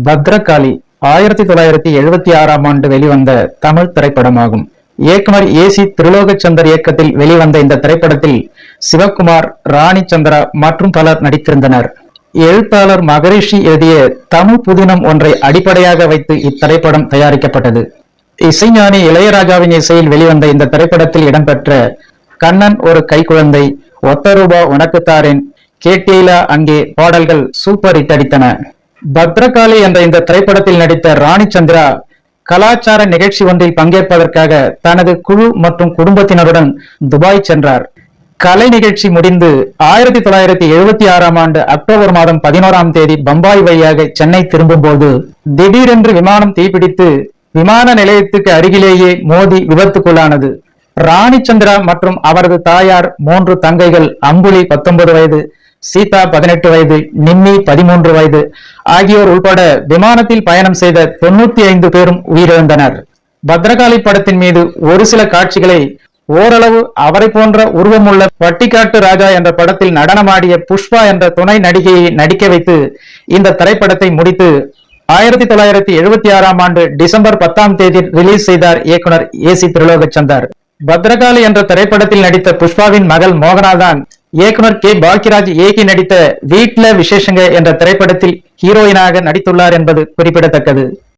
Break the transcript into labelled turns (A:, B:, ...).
A: பத்ரகாளி 1976ஆம் ஆண்டு வெளிவந்த தமிழ் திரைப்படமாகும். இயக்குனர் ஏ.சி. திரிலோகச்சந்தர் இயக்கத்தில் வெளிவந்த இந்த திரைப்படத்தில் சிவகுமார், ராணி சந்திரா மற்றும் பலர் நடித்திருந்தனர். எழுத்தாளர் மகரிஷி எழுதிய தமிழ் புதினம் ஒன்றை அடிப்படையாக வைத்து இத்திரைப்படம் தயாரிக்கப்பட்டது. இசைஞானி இளையராஜாவின் இசையில் வெளிவந்த இந்த திரைப்படத்தில் இடம்பெற்ற கண்ணன் ஒரு கைக்குழந்தை, ஒத்த ரூபா உனக்குத்தாரேன், கேட்டீலா அங்கே பாடல்கள் சூப்பர் ஹிட் அடித்தன. பத்ரகாளி என்ற இந்த திரைப்படத்தில் நடித்த ராணி சந்திரா கலாச்சார நிகழ்ச்சி ஒன்றில் பங்கேற்பதற்காக தனது குழு மற்றும் குடும்பத்தினருடன் துபாய் சென்றார். கலை நிகழ்ச்சி முடிந்து 1976ஆம் ஆண்டு அக்டோபர் மாதம் 11ஆம் தேதி பம்பாய் வழியாக சென்னை திரும்பும் போது திடீரென்று விமானம் தீப்பிடித்து விமான நிலையத்துக்கு அருகிலேயே மோதி விபத்துக்குள்ளானது. ராணி சந்திரா மற்றும் அவரது தாயார், 3 தங்கைகள் அம்புலி 19 வயது, சீதா 18 வயது, நிம்மி 13 வயது ஆகியோர் உள்பட விமானத்தில் பயணம் செய்த 95 பேரும் உயிரிழந்தனர். பத்ரகாளி படத்தின் மீது ஒரு சில காட்சிகளை ஓரளவு அவரை போன்ற உருவமுள்ள பட்டிக்காட்டு ராஜா என்ற படத்தில் நடனமாடிய புஷ்பா என்ற துணை நடிகையை நடிக்க வைத்து இந்த திரைப்படத்தை முடித்து 1976ஆம் ஆண்டு டிசம்பர் 10ஆம் தேதி ரிலீஸ் செய்தார் இயக்குனர் ஏ.சி. திரிலோகச்சந்தர். பத்ரகாளி என்ற திரைப்படத்தில் நடித்த புஷ்பாவின் மகள் மோகனா தான் இயக்குனர் கே. பாக்கியராஜ் இயக்கி நடித்த வீட்ல விசேஷங்க என்ற திரைப்படத்தில் ஹீரோயினாக நடித்துள்ளார் என்பது குறிப்பிடத்தக்கது.